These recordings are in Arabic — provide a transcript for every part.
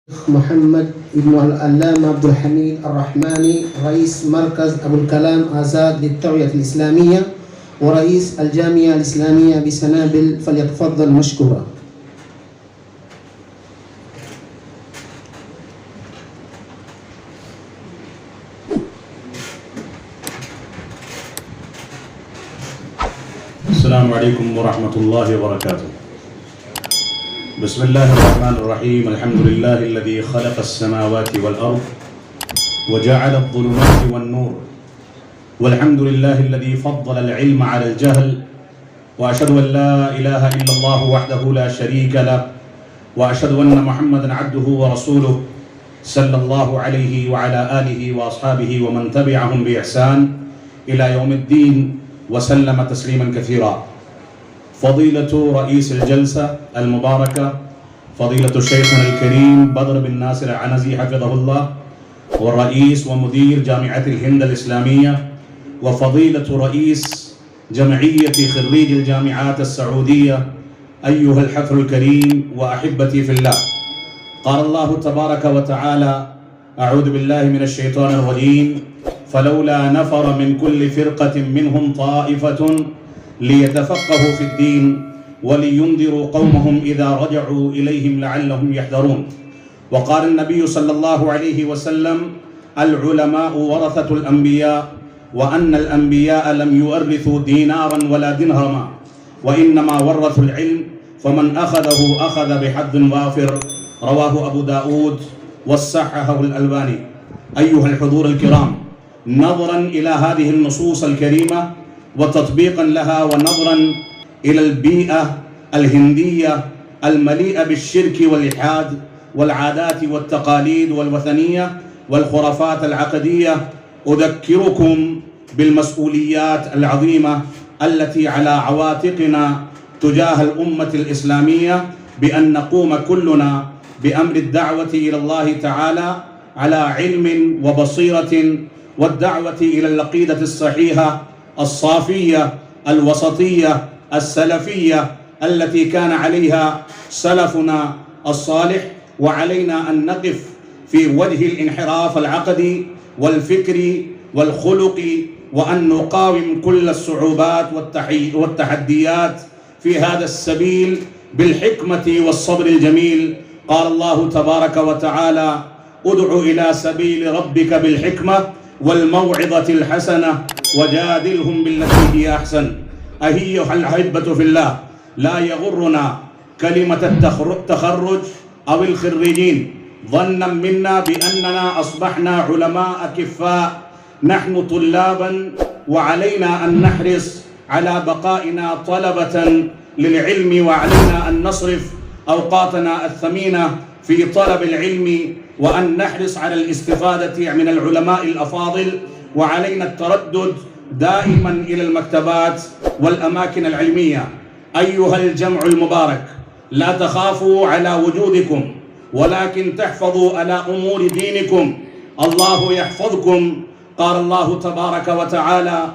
محمد بن العلامة عبد الحميد الرحماني، رئيس مركز أبو الكلام آزاد للتوعية الإسلامية ورئيس الجامعة الإسلامية بسنابل، فليتفضل مشكورا. السلام عليكم ورحمة الله وبركاته. بسم الله الرحمن الرحيم. الحمد لله الذي خلق السماوات والأرض وجعل الظلمات والنور، والحمد لله الذي فضل العلم على الجهل، وأشهد أن لا إله إلا الله وحده لا شريك له، وأشهد أن محمدا عبده ورسوله صلى الله عليه وعلى آله وأصحابه ومن تبعهم بإحسان إلى يوم الدين وسلم تسليما كثيرا. فضيلة رئيس الجلسة المباركة فضيلة شيخنا الكريم بدر بن ناصر العنزي حفظه الله، والرئيس ومدير جامعة الهند الإسلامية، وفضيلة رئيس جمعية خريج الجامعات السعودية، أيها الحفل الكريم وأحبتي في الله. قال الله تبارك وتعالى: أعوذ بالله من الشيطان الرجيم، فلولا نفر من كل فرقة منهم طائفة ليتفقهوا في الدين ولينذروا قومهم إذا رجعوا إليهم لعلهم يحذرون. وقال النبي صلى الله عليه وسلم: العلماء ورثة الأنبياء، وأن الأنبياء لم يورثوا دينارا ولا درهما، وإنما ورثوا العلم، فمن أخذه أخذ بحظ وافر. رواه أبو داود وصححه الألباني. أيها الحضور الكرام، نظرا إلى هذه النصوص الكريمة وتطبيقا لها، ونظرا إلى البيئة الهندية المليئة بالشرك والإلحاد والعادات والتقاليد والوثنية والخرافات العقدية، أذكركم بالمسؤوليات العظيمة التي على عواتقنا تجاه الأمة الإسلامية، بأن نقوم كلنا بأمر الدعوة إلى الله تعالى على علم وبصيرة، والدعوة إلى العقيدة الصحيحة الصافية الوسطية السلفية التي كان عليها سلفنا الصالح، وعلينا أن نقف في وجه الانحراف العقدي والفكري والخلقي، وأن نقاوم كل الصعوبات والتحديات في هذا السبيل بالحكمة والصبر الجميل. قال الله تبارك وتعالى: ادع إلى سبيل ربك بالحكمة والموعظة الحسنة وجادلهم بالتي هي أحسن. أيها الأحبة في الله، لا يغرنا كلمة التخرج أو الخريجين ظنا منا بأننا أصبحنا علماء كفاء. نحن طلابا، وعلينا أن نحرص على بقائنا طلبة للعلم، وعلينا أن نصرف أوقاتنا الثمينة في طلب العلم، وأن نحرص على الاستفادة من العلماء الأفاضل، وعلينا التردد دائما إلى المكتبات والأماكن العلمية. أيها الجمع المبارك، لا تخافوا على وجودكم، ولكن تحفظوا على أمور دينكم، الله يحفظكم. قال الله تبارك وتعالى: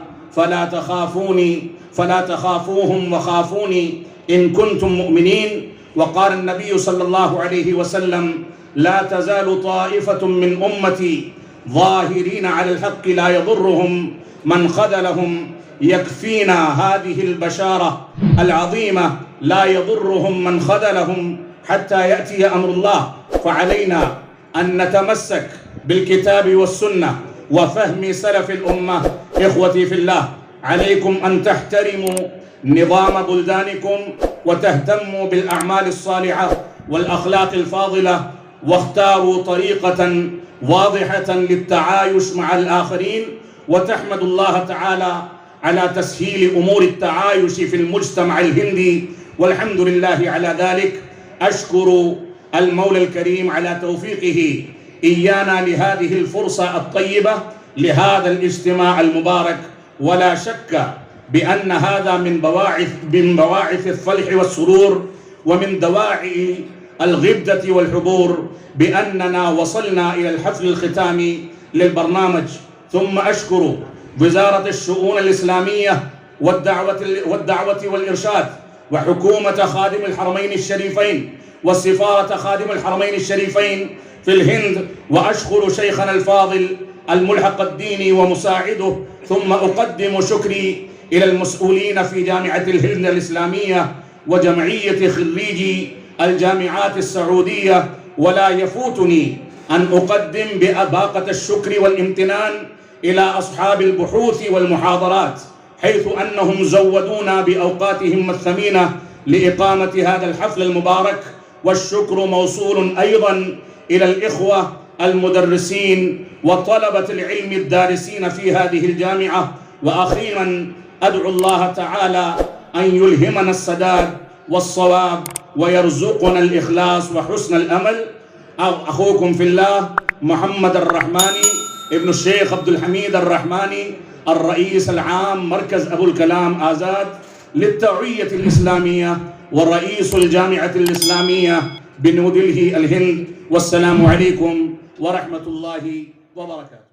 فلا تخافوهم وخافوني إن كنتم مؤمنين. وقال النبي صلى الله عليه وسلم: لا تزال طائفة من أمتي ظاهرين على الحق لا يضرهم من خذلهم. يكفينا هذه البشارة العظيمة: لا يضرهم من خذلهم حتى يأتي أمر الله. فعلينا أن نتمسك بالكتاب والسنة وفهم سلف الأمة. إخوتي في الله، عليكم أن تحترموا نظام بلدانكم، وتهتموا بالأعمال الصالحة والأخلاق الفاضلة، واختاروا طريقة واضحة للتعايش مع الآخرين، وتحمد الله تعالى على تسهيل أمور التعايش في المجتمع الهندي، والحمد لله على ذلك. أشكر المولى الكريم على توفيقه إيانا لهذه الفرصة الطيبة لهذا الاجتماع المبارك. ولا شك بأن هذا من بواعث الفرح والسرور، ومن دواعي الغبدة والحبور بأننا وصلنا إلى الحفل الختامي للبرنامج. ثم أشكر وزارة الشؤون الإسلامية والدعوة والإرشاد وحكومة خادم الحرمين الشريفين والسفارة خادم الحرمين الشريفين في الهند، وأشكر شيخنا الفاضل الملحق الديني ومساعده. ثم أقدم شكري إلى المسؤولين في جامعة الهند الإسلامية وجمعية خريجي الجامعات السعودية. ولا يفوتني أن أقدم بأباقة الشكر والامتنان إلى أصحاب البحوث والمحاضرات، حيث أنهم زودونا بأوقاتهم الثمينة لإقامة هذا الحفل المبارك. والشكر موصول أيضا إلى الإخوة المدرسين وطلبة العلم الدارسين في هذه الجامعة. وأخيرا أدعو الله تعالى أن يلهمنا السداد والصواب ويرزقنا الإخلاص وحسن الأمل. أخوكم في الله محمد الرحماني ابن الشيخ عبد الحميد الرحماني، الرئيس العام مركز أبو الكلام آزاد للتوعية الإسلامية ورئيس الجامعة الإسلامية بنيودلهي الهند. والسلام عليكم ورحمة الله وبركاته.